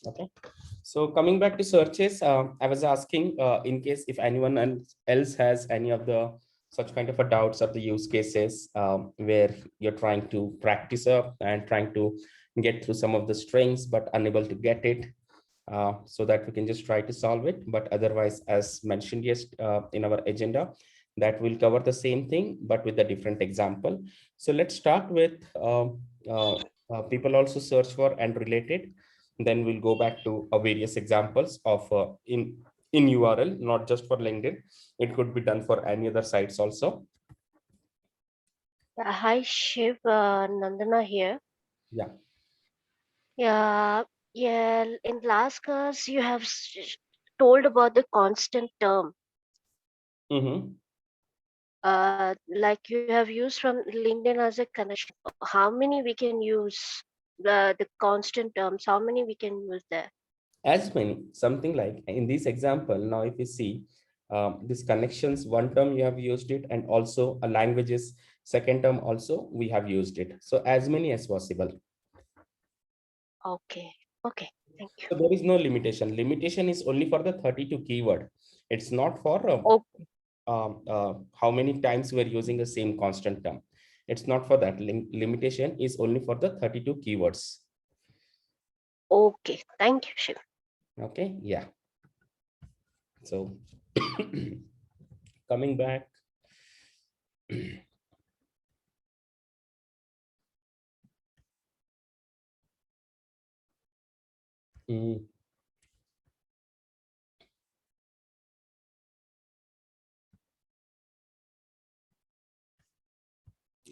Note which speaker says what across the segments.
Speaker 1: Okay. So coming back to searches, I was asking in case if anyone else has any of the such kind of a doubts of the use cases where you're trying to practice up and trying to get through some of the strings but unable to get it, so that we can just try to solve it. But otherwise, as mentioned yes in our agenda, that will cover the same thing but with a different example. So let's start with people also search for and related. Then we'll go back to various examples of in URL, not just for LinkedIn. It could be done for any other sites also.
Speaker 2: Hi Shiv, Nandana here.
Speaker 1: Yeah.
Speaker 2: Yeah, yeah. In last class, you have told about the constant term,
Speaker 1: Mm-hmm.
Speaker 2: like you have used from LinkedIn as a connection. How many we can use the constant terms? How many we can use there?
Speaker 1: As many, something like in this example. Now if you see these connections, one term you have used it, and also a languages second term also we have used it, so as many as possible.
Speaker 2: Okay, okay. Thank you.
Speaker 1: So there is no limitation is only for the 32 keyword. It's not for
Speaker 2: Okay,
Speaker 1: how many times we are using the same constant term. It's not for that. Limitation is only for the 32 keywords.
Speaker 2: okay. Thank you, Shiv.
Speaker 1: Okay, yeah. So coming back. Mm,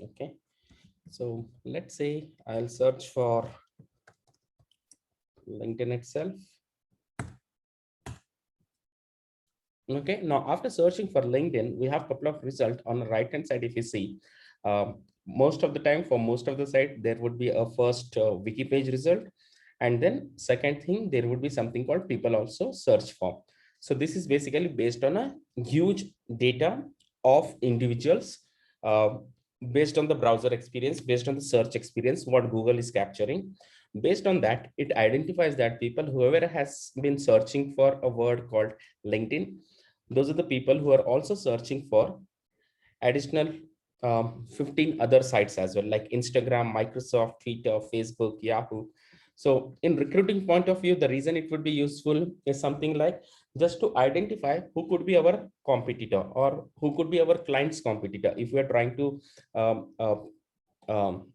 Speaker 1: okay. So let's say I'll search for LinkedIn itself. Okay, now after searching for LinkedIn, we have a couple of results on the right hand side. If you see, most of the time for most of the site, there would be a first wiki page result. And then second thing, there would be something called people also search for. So this is basically based on a huge data of individuals, uh, based on the browser experience, based on the search experience, what Google is capturing. Based on that, it identifies that people, whoever has been searching for a word called LinkedIn, those are the people who are also searching for additional 15 other sites as well, like Instagram, Microsoft, Twitter, Facebook, Yahoo. So in recruiting point of view, the reason it would be useful is something like just to identify who could be our competitor or who could be our client's competitor. If we are trying to um, uh, um,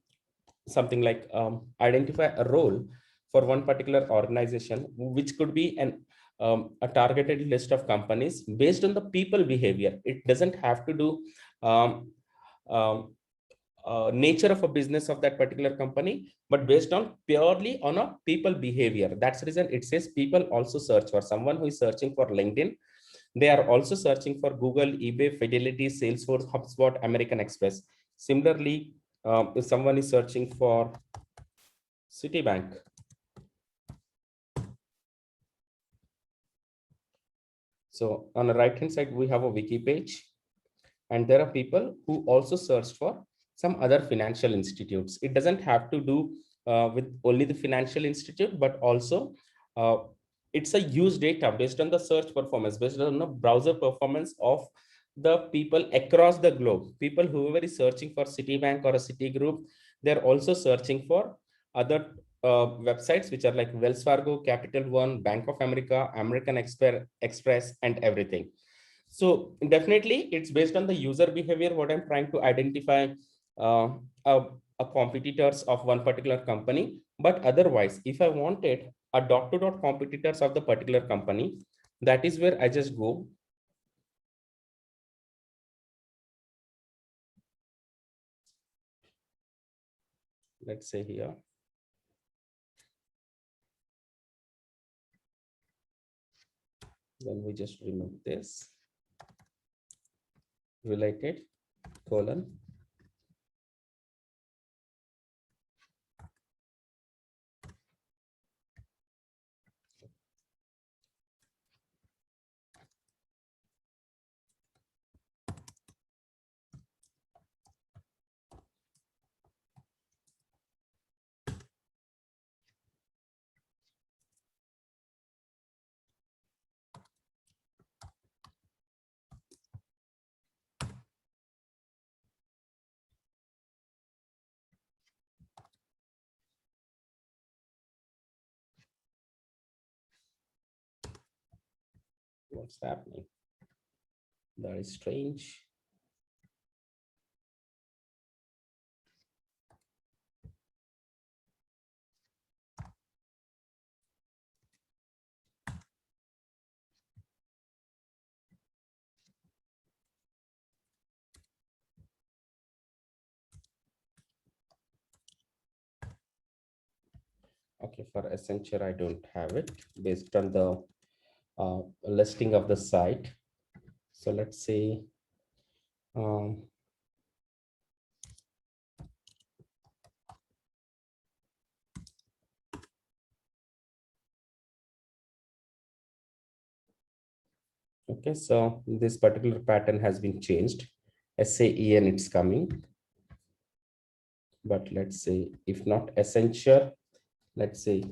Speaker 1: something like identify a role for one particular organization, which could be a targeted list of companies based on the people behavior. It doesn't have to do um, um, nature of a business of that particular company, but based on purely on a people behavior. That's the reason it says people also search for. Someone who is searching for LinkedIn, they are also searching for Google, eBay, Fidelity, Salesforce, HubSpot, American Express. Similarly, if someone is searching for Citibank, so on the right hand side, we have a wiki page, and there are people who also search for some other financial institutes. It doesn't have to do with only the financial institute, but also uh, it's a use data based on the search performance, based on the browser performance of the people across the globe. People whoever is searching for Citibank or a Citigroup, they're also searching for other websites which are like Wells Fargo, Capital One, Bank of America, American Express, and everything. So definitely it's based on the user behavior, what I'm trying to identify uh, a competitors of one particular company. But otherwise, if I wanted a dot to dot competitors of the particular company, that is where I just go. Let's say here, then we just remove this related colon. What's happening? That is strange. Okay, for Accenture, I don't have it based on the listing of the site. So let's say, um, okay, so this particular pattern has been changed. SAEN it's coming, but let's say if not Accenture, let's say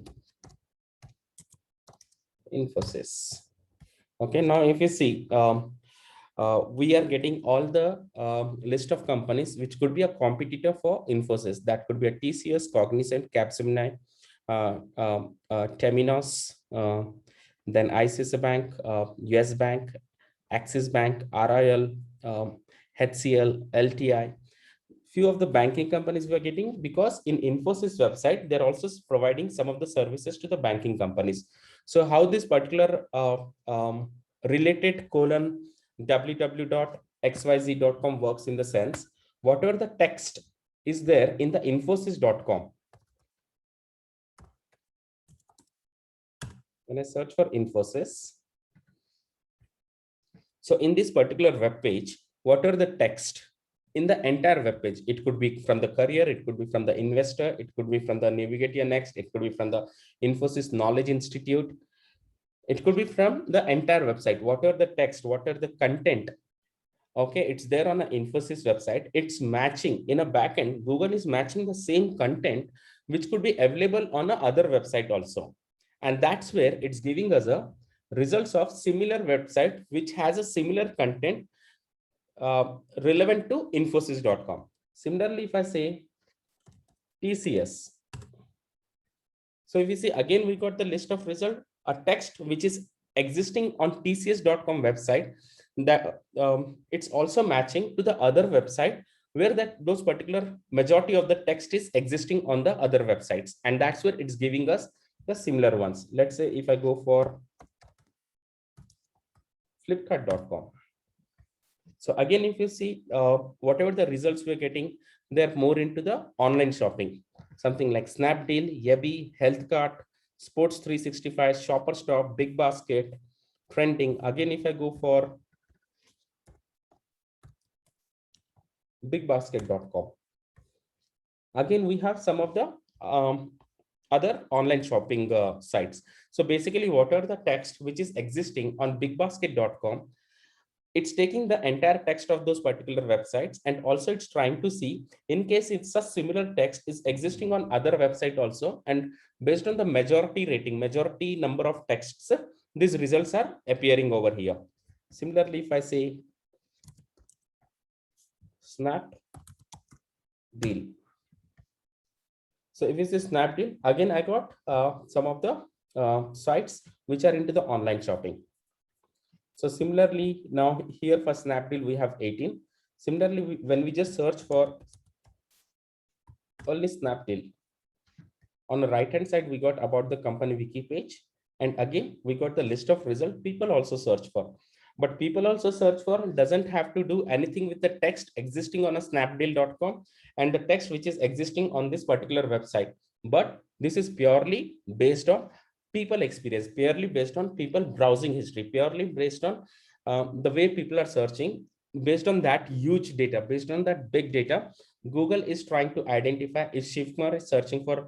Speaker 1: Infosys. Okay, now if you see, we are getting all the list of companies which could be a competitor for Infosys. That could be a TCS, Cognizant, Capgemini, Temenos, then ICICI Bank, US Bank, Axis Bank, RIL, HCL, LTI. Few of the banking companies we are getting, because in Infosys website, they're also providing some of the services to the banking companies. So how this particular related colon www.xyz.com works in the sense, whatever the text is there in the infosys.com. When I search for Infosys, so in this particular web page, whatever the text in the entire web page, it could be from the career, it could be from the investor, it could be from the Navigate Your Next, it could be from the Infosys Knowledge Institute, it could be from the entire website, whatever the text, whatever the content. Okay, it's there on the Infosys website. It's matching in a backend. Google is matching the same content, which could be available on a other website also. And that's where it's giving us a results of similar website, which has a similar content relevant to infosys.com. Similarly, if I say TCS, so if you see again, we got the list of result, a text which is existing on tcs.com website, that it's also matching to the other website where that those particular majority of the text is existing on the other websites, and that's where it's giving us the similar ones. Let's say if I go for flipkart.com. So again, if you see whatever the results we're getting, they're more into the online shopping, something like Snapdeal, Yebi, Healthcart, Sports 365, Shopper Stop, Big Basket, Trending. Again, if I go for bigbasket.com, again, we have some of the other online shopping sites. So basically, what are the text which is existing on bigbasket.com? It's taking the entire text of those particular websites, and also it's trying to see in case it's a similar text is existing on other website also, and based on the majority rating, majority number of texts, these results are appearing over here. Similarly, if I say Snapdeal, so if it's a Snapdeal, again I got some of the sites which are into the online shopping. So similarly, now here for Snapdeal, we have 18. Similarly, when we just search for only Snapdeal, on the right hand side, we got about the company wiki page. And again, we got the list of results people also search for. But people also search for doesn't have to do anything with the text existing on a snapdeal.com and the text which is existing on this particular website. But this is purely based on people experience, purely based on people browsing history, purely based on the way people are searching. Based on that huge data, based on that big data, Google is trying to identify if Shivkumar is searching for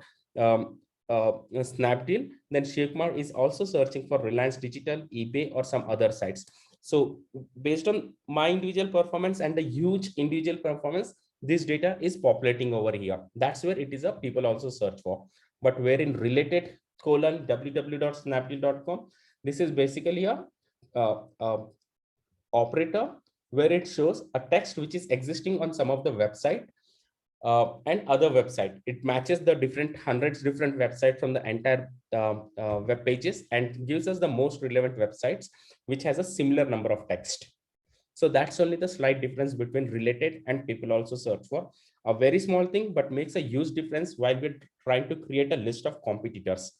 Speaker 1: Snapdeal, then Shivkumar is also searching for Reliance Digital, eBay, or some other sites. So based on my individual performance and the huge individual performance, this data is populating over here. That's where it is a people also search for. But where in related colon www.snapdeal.com, this is basically a operator where it shows a text which is existing on some of the website, and other website. It matches the hundreds different websites from the entire web pages and gives us the most relevant websites which has a similar number of text. So that's only the slight difference between related and people also search for. A very small thing, but makes a huge difference while we're trying to create a list of competitors.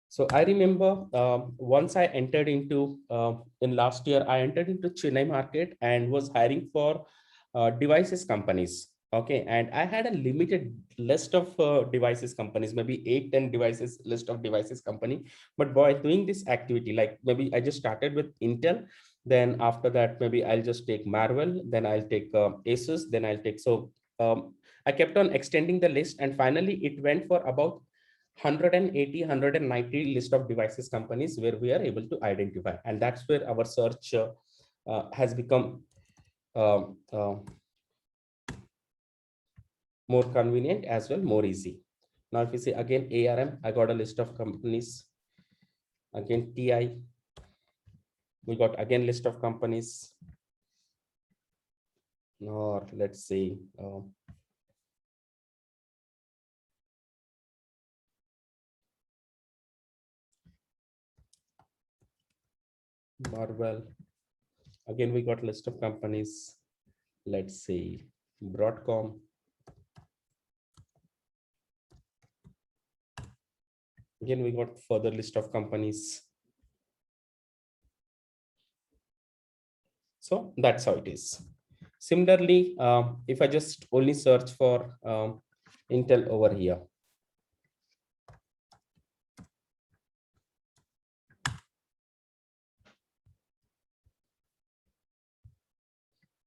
Speaker 1: So I remember once I entered into, in last year, I entered into Chennai market and was hiring for devices companies. Okay, and I had a limited list of devices companies, maybe 8, 10 devices list of devices company. But by doing this activity, like maybe I just started with Intel, then after that maybe I'll just take Marvell, then I'll take Asus, then I'll take, so I kept on extending the list, and finally it went for about 180, 190 list of devices companies where we are able to identify, and that's where our search has become um, uh, more convenient as well, more easy. Now, if you see again ARM, I got a list of companies. Again TI, we got again list of companies. Or let's see, Marvell. Again, we got list of companies. Let's see, Broadcom. Again, we got further list of companies. So that's how it is. Similarly, if I just only search for Intel over here.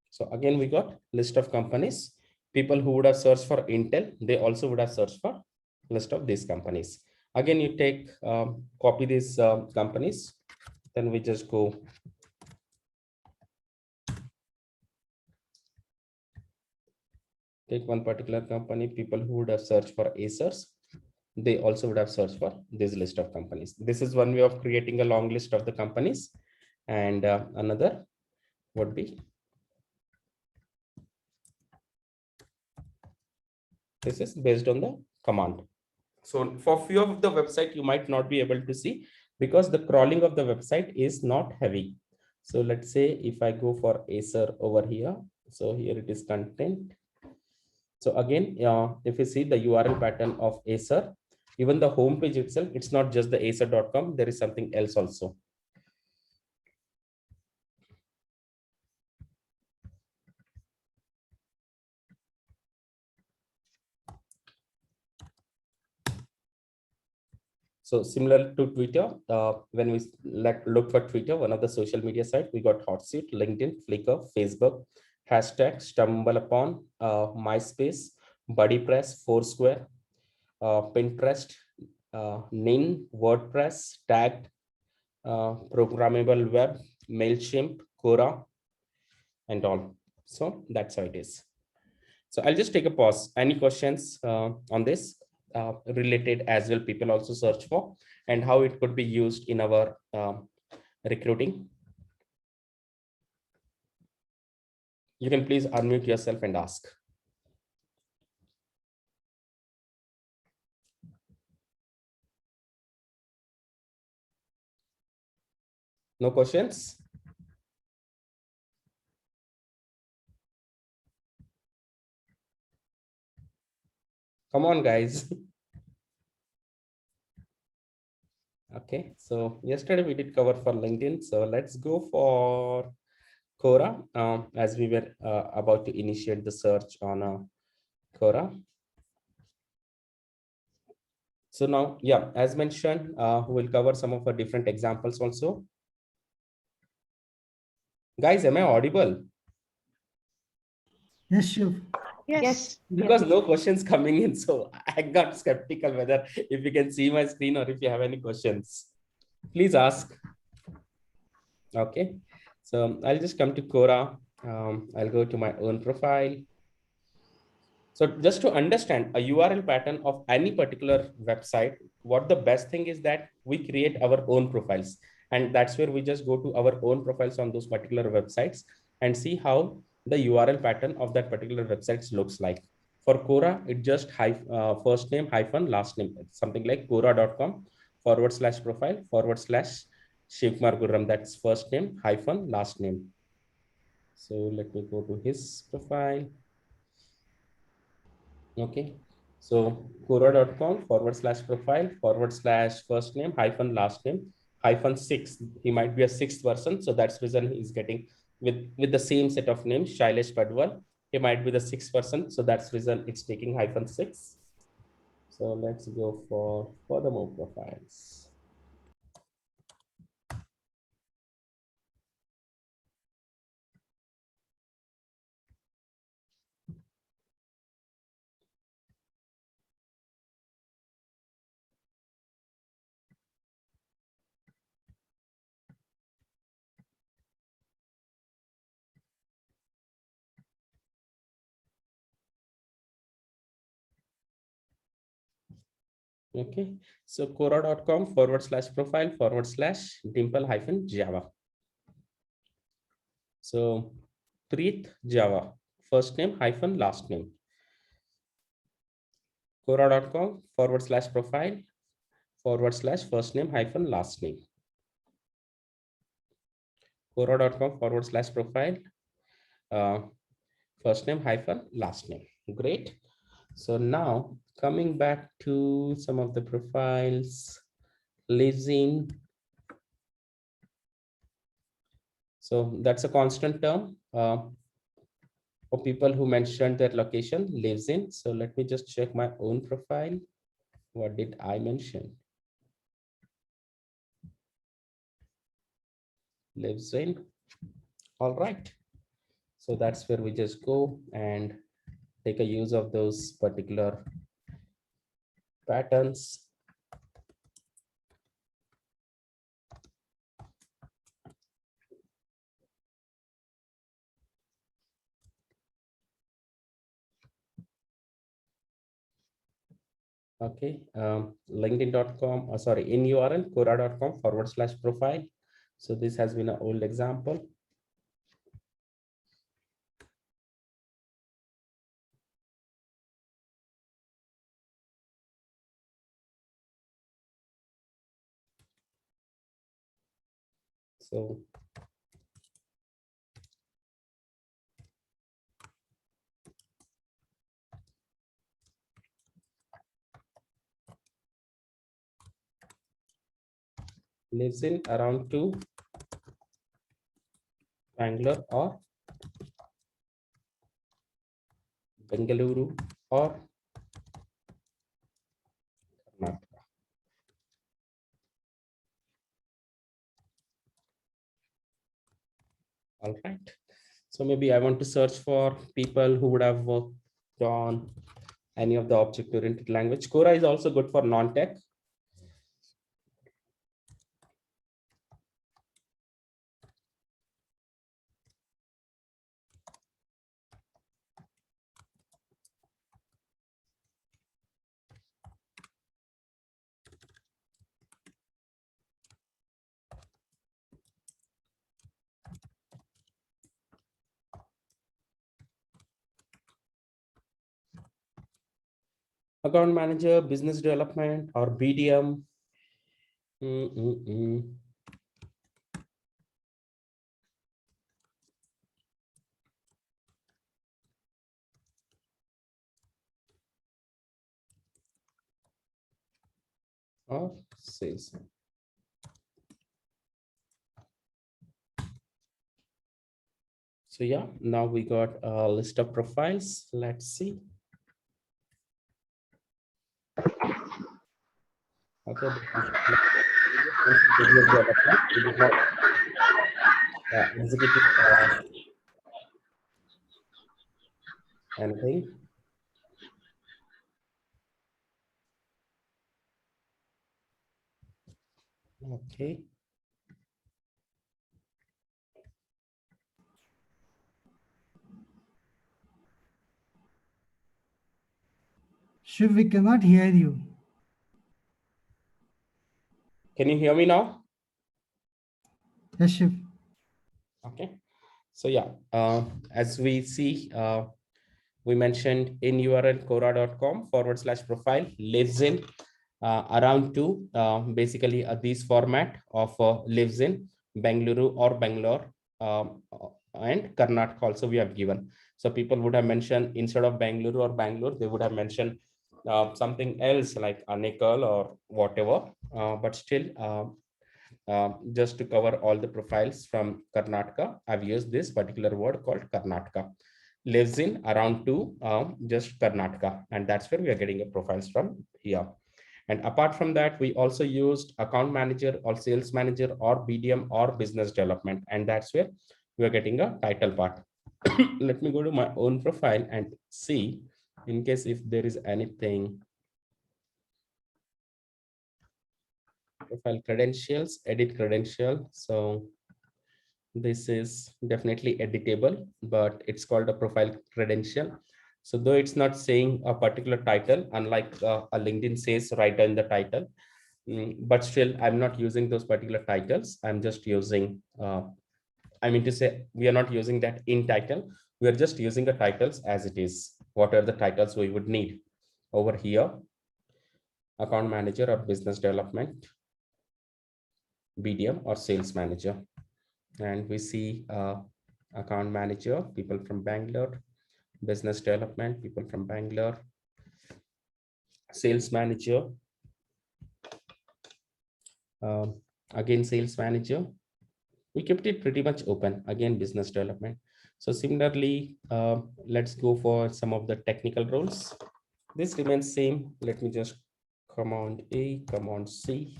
Speaker 1: So again, we got list of companies. People who would have searched for Intel, they also would have searched for list of these companies. Again, you take, copy these companies, then we just go. Take one particular company, people who would have searched for Acers, they also would have searched for this list of companies. This is one way of creating a long list of the companies. And another would be, this is based on the command. So for few of the website, you might not be able to see because the crawling of the website is not heavy. So let's say if I go for Acer over here, so here it is content. So again, if you see the URL pattern of Acer, even the home page itself, it's not just the acer.com, there is something else also. So similar to Twitter, when we look for Twitter, one of the social media site, we got Hotsuite, LinkedIn, Flickr, Facebook, hashtag, StumbleUpon, MySpace, BuddyPress, Foursquare, Pinterest, Nin, WordPress, Tagged, Programmable Web, MailChimp, Quora, and all. So that's how it is. So I'll just take a pause. Any questions on this related as well? People also search for, and how it could be used in our recruiting. You can please unmute yourself and ask. No questions? Come on, guys. Okay, so yesterday we did cover for LinkedIn. So let's go for Quora, as we were about to initiate the search on Quora. So now, yeah, as mentioned, we'll cover some of the different examples also. Guys, am I audible?
Speaker 3: Yes, Shiv.
Speaker 2: Yes.
Speaker 1: Because no questions coming in, so I got skeptical whether if you can see my screen or if you have any questions, please ask. Okay, so I'll just come to Quora. I'll go to my own profile. So just to understand a URL pattern of any particular website, what the best thing is that we create our own profiles. And that's where we just go to our own profiles on those particular websites and see how the URL pattern of that particular website looks like. For Quora, it just first name hyphen last name, something like quora.com/profile/. Shivkumar Gurram, that's first name hyphen last name. So let me go to his profile. Okay. So quora.com/profile/first name hyphen last name hyphen 6. He might be a sixth person. So that's reason he's getting with the same set of names, Shailesh Padwal. He might be the sixth person. So that's reason it's taking hyphen 6. So let's go for furthermore profiles. Okay, so quora.com/profile/Dimple hyphen Java. So Preet Java, first name hyphen last name. Quora.com/profile/first name hyphen last name. Quora.com/profile first name hyphen last name. Great. So now coming back to some of the profiles, lives in. So that's a constant term for people who mentioned their location, lives in. So let me just check my own profile. What did I mention? Lives in. All right. So that's where we just go and take a use of those particular patterns. Okay, linkedin.com, sorry, in URL, quora.com/profile. So this has been an old example. So lives in around to Bangalore or Bengaluru or Karnataka. All right. So maybe I want to search for people who would have worked on any of the object-oriented language. Quora is also good for non-tech. Account manager, business development, or BDM. Or sales. So yeah, now we got a list of profiles. Let's see. Okay. Executive anything. Okay.
Speaker 3: Shiv, we cannot hear you.
Speaker 1: Can you hear me now?
Speaker 3: Yes, Shiv.
Speaker 1: Okay. So yeah, as we see, we mentioned in URL quora.com/profile lives in around two, basically these format of lives in Bengaluru or Bangalore, and Karnataka also we have given. So people would have mentioned instead of Bengaluru or Bangalore, they would have mentioned something else like Anekal or whatever, but still just to cover all the profiles from Karnataka, I've used this particular word called Karnataka. Lives in around two, just Karnataka, and that's where we are getting a profiles from here. And apart from that, we also used account manager or sales manager or BDM or business development, and that's where we are getting a title part. Let me go to my own profile and see in case if there is anything. Profile credentials, edit credential. So this is definitely editable, but it's called a profile credential. So though it's not saying a particular title, unlike a LinkedIn says right in the title, but still I'm not using those particular titles. I'm just using, I mean to say, we are not using that in title. We are just using the titles as it is. What are the titles we would need over here? Account manager or business development, BDM or sales manager. And we see account manager, people from Bangalore, business development, people from Bangalore, sales manager, again sales manager. We kept it pretty much open, again business development. So similarly, let's go for some of the technical roles. This remains same. Let me just Command A, Command C,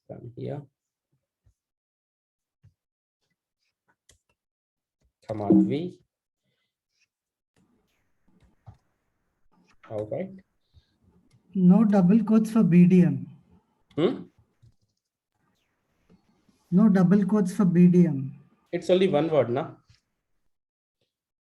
Speaker 1: come here, Command V. All right.
Speaker 3: No double quotes for BDM. No double quotes for BDM.
Speaker 1: It's only one word, na?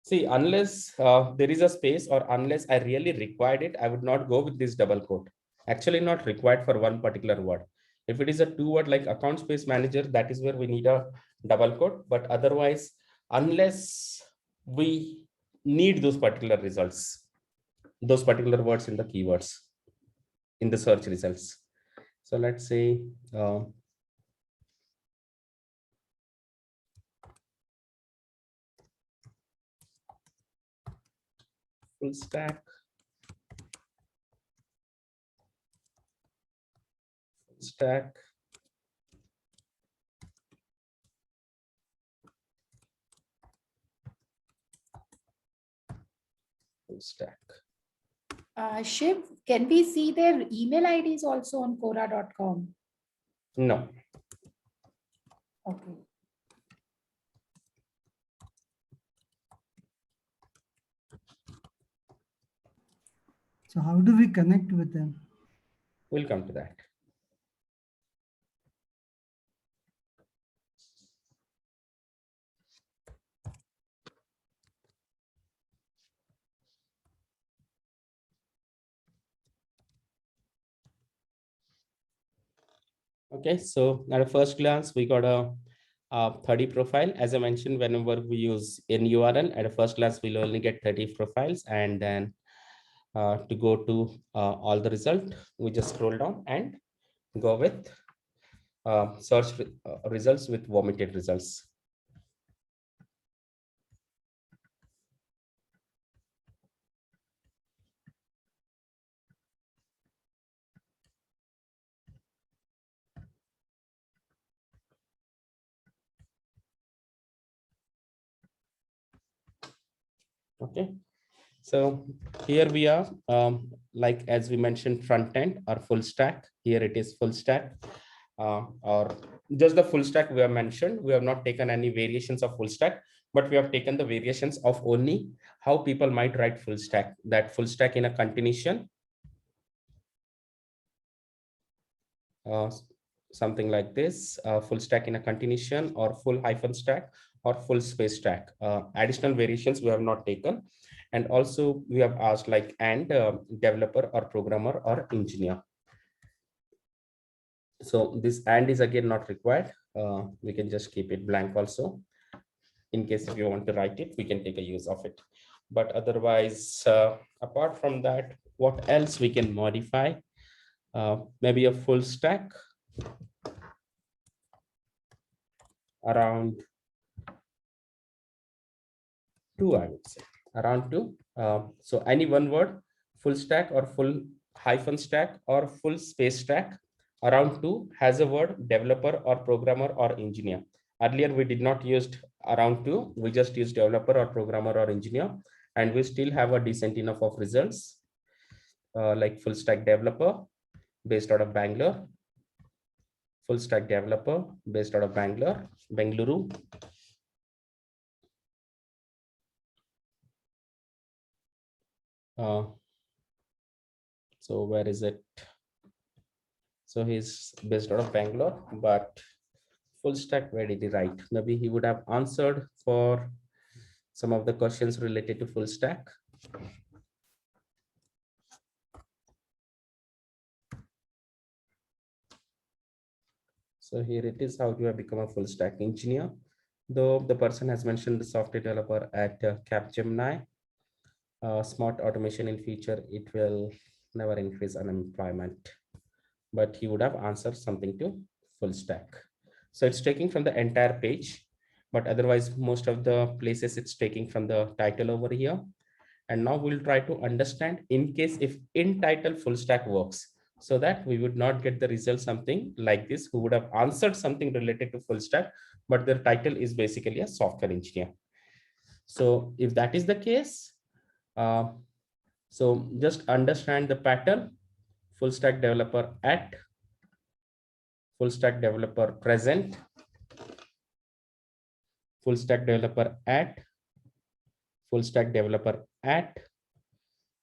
Speaker 1: See, unless there is a space or unless I really required it, I would not go with this double quote. Actually not required for one particular word. If it is a two word like account space manager, that is where we need a double quote. But otherwise, unless we need those particular results, those particular words in the keywords, in the search results. So let's say, full stack, stack, full stack.
Speaker 4: Shiv, can we see their email IDs also on Quora.com?
Speaker 1: No.
Speaker 4: Okay.
Speaker 3: So how do we connect with them?
Speaker 1: We'll come to that. Okay, so at a first glance, we got a 30 profile. As I mentioned, whenever we use in URL, at a first glance, we'll only get 30 profiles. And then to go to all the result, we just scroll down and go with search results with vomited results. Okay, so here we are, like as we mentioned, front end or full stack. Here it is full stack, or just the full stack we have mentioned. We have not taken any variations of full stack, but we have taken the variations of only how people might write full stack. That full stack in a continuation, something like this, full stack in a continuation, or full hyphen stack, or full space stack. Additional variations we have not taken. And also we have asked like and developer or programmer or engineer. So this and is again not required. We can just keep it blank also. in case if you want to write it, we can take a use of it. But otherwise, apart from that, what else we can modify? Maybe a full stack around 2, I would say around 2. So any one word, full stack or full hyphen stack or full space stack around 2 has a word developer or programmer or engineer. Earlier, we did not use around 2. We just used developer or programmer or engineer, and we still have a decent enough of results like full stack developer based out of Bangalore, full stack developer based out of Bengaluru. So where is it? So he's based out of Bangalore, but full stack, where did he write? Maybe he would have answered for some of the questions related to full stack. So here it is, how do I become a full stack engineer? Though the person has mentioned the software developer at Capgemini, smart automation in future, it will never increase unemployment. But he would have answered something to full stack. So it's taking from the entire page, but otherwise most of the places it's taking from the title over here. And now we'll try to understand in case if in title full stack works, so that we would not get the result something like this, who would have answered something related to full stack, but their title is basically a software engineer. So if that is the case, so just understand the pattern. Full stack developer at, full stack developer present, full stack developer at, full stack developer at.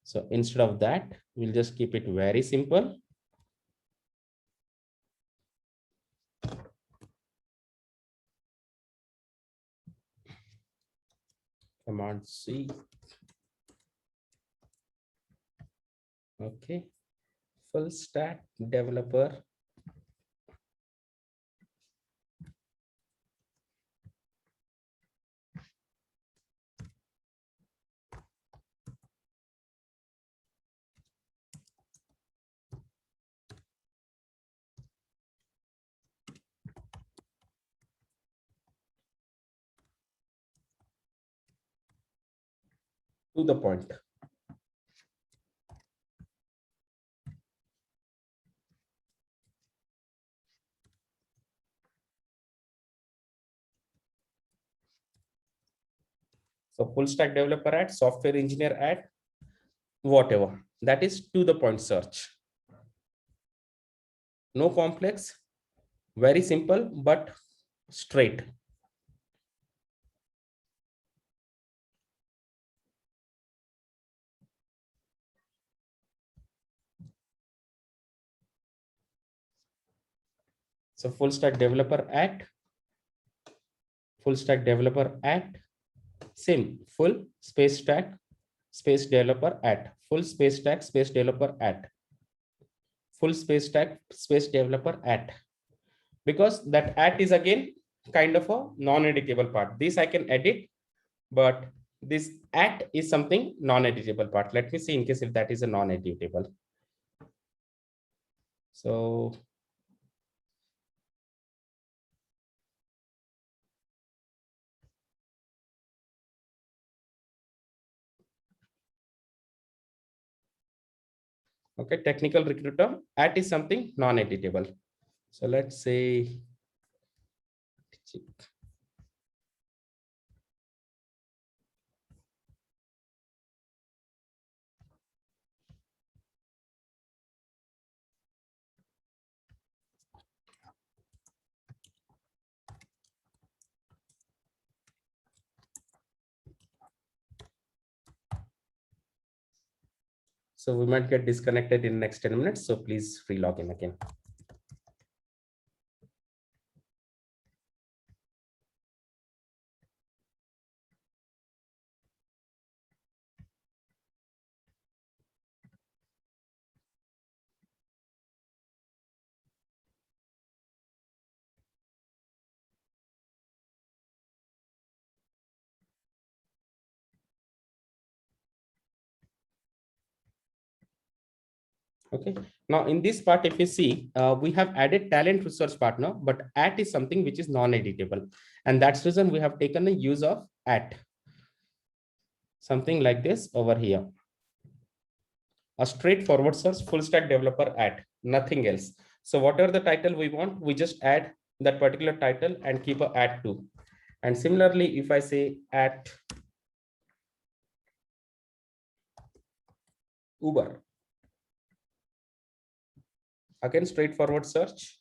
Speaker 1: So instead of that, we'll just keep it very simple. Command C. Okay, full stack developer to the point. So full stack developer at, software engineer at, whatever. That is to the point search. No complex, very simple, but straight. So full stack developer at, full stack developer at, same full space stack space developer at, full space stack space developer at, full space stack space developer at, because that at is again kind of a non-editable part. This I can edit, but this at is something non-editable part. Let me see in case if that is a non-editable. So okay, technical recruiter at is something non-editable. So let's say so we might get disconnected in next 10 minutes. So please free log in again. Okay. Now in this part, if you see, we have added talent resource partner, but at is something which is non-editable. And that's reason we have taken the use of at. Something like this over here. A straightforward search, full stack developer at, nothing else. So whatever the title we want, we just add that particular title and keep a at to. And similarly, if I say at Uber, again, straightforward search.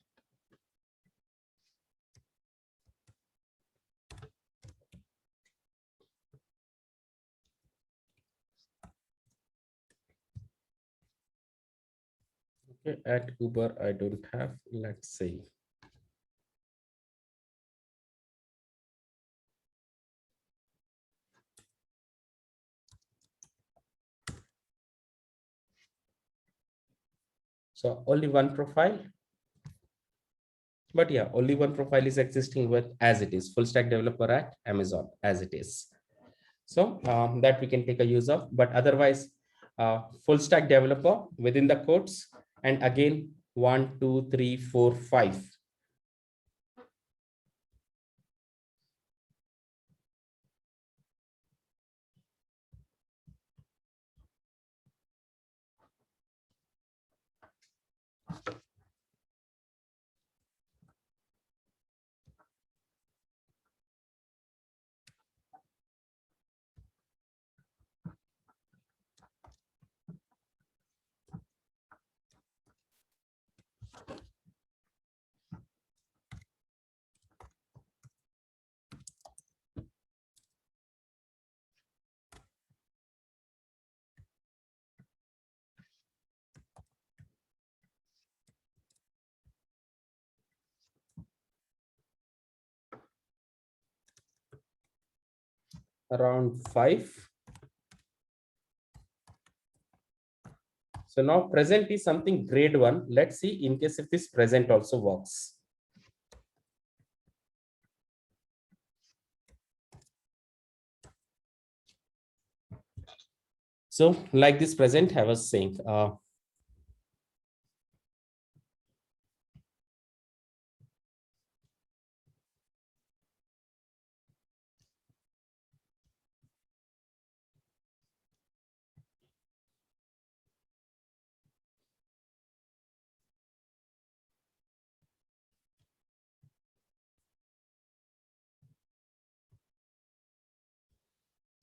Speaker 1: Okay, at Uber, I don't have, let's see. So only one profile. But yeah, only one profile is existing with as it is, full stack developer at Amazon as it is. So that we can take a use of, but otherwise full stack developer within the quotes, and again 1, 2, 3, 4, 5. Around 5. So now present is something grade 1. Let's see in case if this present also works. So like this present, I was saying,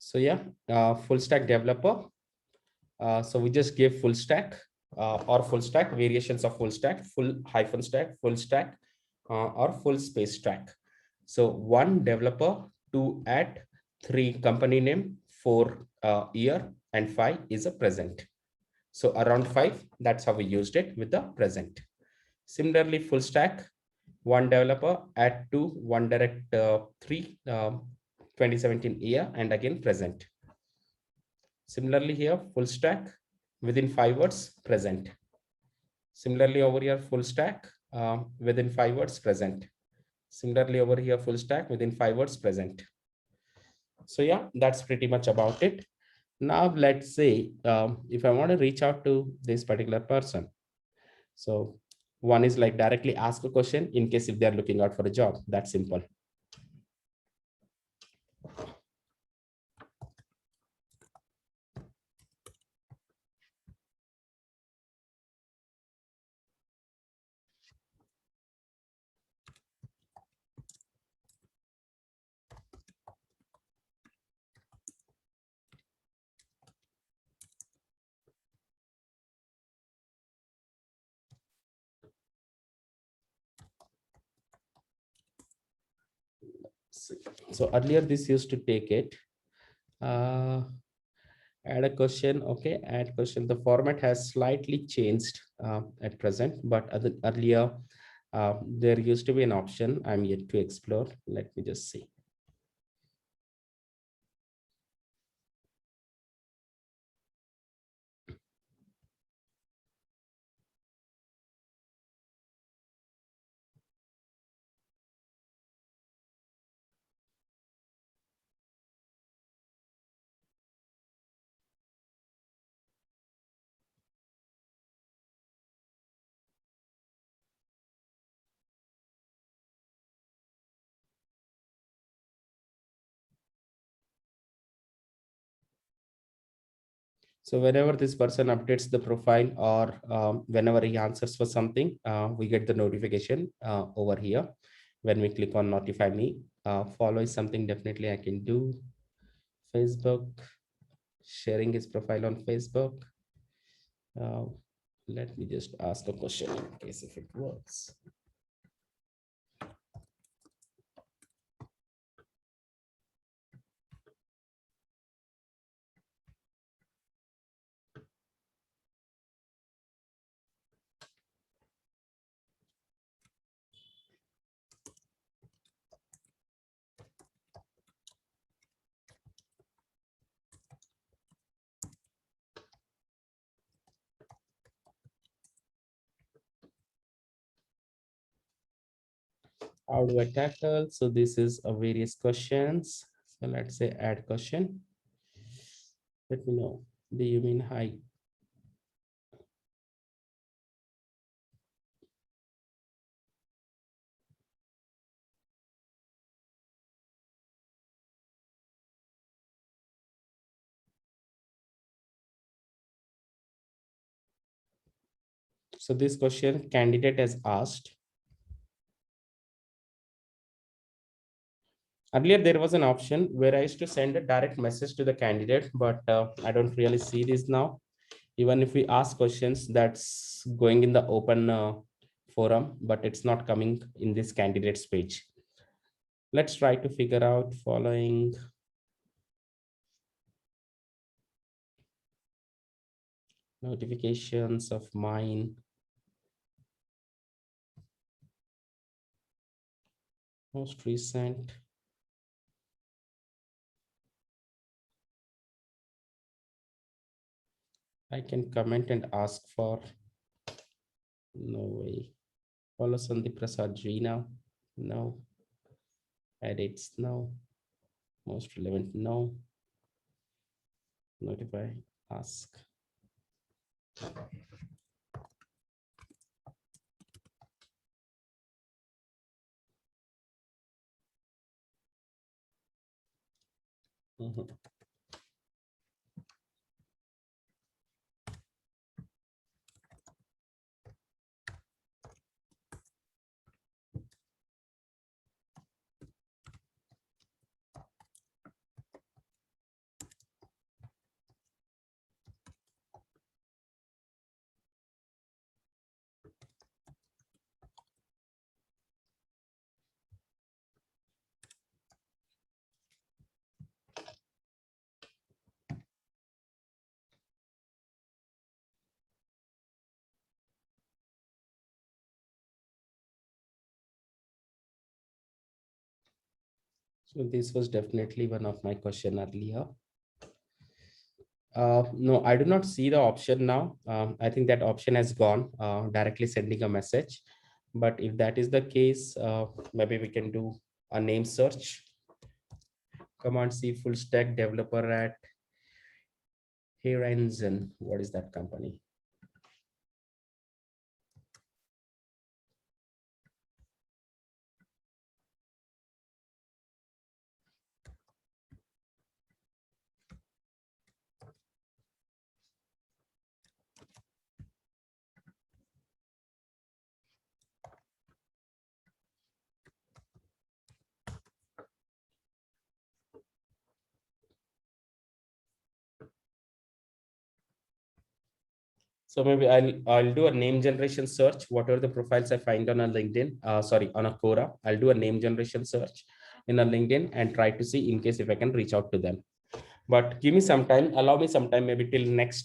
Speaker 1: so yeah, full stack developer. So we just give full stack or full stack variations of full stack, full hyphen stack, full stack, or full space stack. So 1 developer, 2 at, 3 company name, 4 year, and 5 is a present. So around 5, that's how we used it with the present. Similarly, full stack, 1 developer, add 2, 1 direct 3, 2017 year, and again present. Similarly here, full stack within 5 words present. Similarly over here, full stack within 5 words present. Similarly over here, full stack within 5 words present. So yeah, that's pretty much about it. Now let's say if I want to reach out to this particular person. So one is like directly ask a question in case if they're looking out for a job. That's simple. So earlier this used to take it. Add a question. Okay, add question. The format has slightly changed at present, but earlier there used to be an option I'm yet to explore. Let me just see. So whenever this person updates the profile or whenever he answers for something, we get the notification over here when we click on notify me. Follow is something definitely I can do. Facebook, sharing his profile on Facebook. Let me just ask a question in case if it works. How do I tackle? So this is a various questions. So let's say add question. Let me know. Do you mean hi? So this question candidate has asked. Earlier, there was an option where I used to send a direct message to the candidate, but I don't really see this now. Even if we ask questions, that's going in the open forum, but it's not coming in this candidates page. Let's try to figure out following. Notifications of mine. Most recent. I can comment and ask for. No way. Follow Sandeep Prasad G now. No. Edits no. Most relevant no. Notify. Ask. Mhm. So this was definitely one of my question earlier. No, I do not see the option now. I think that option has gone, directly sending a message. But if that is the case, maybe we can do a name search. Command C full stack developer at Horizon. What is that company? So maybe I'll do a name generation search. Whatever the profiles I find on a LinkedIn, sorry, on a Quora, I'll do a name generation search in a LinkedIn and try to see in case if I can reach out to them. But give me some time, allow me some time, maybe till next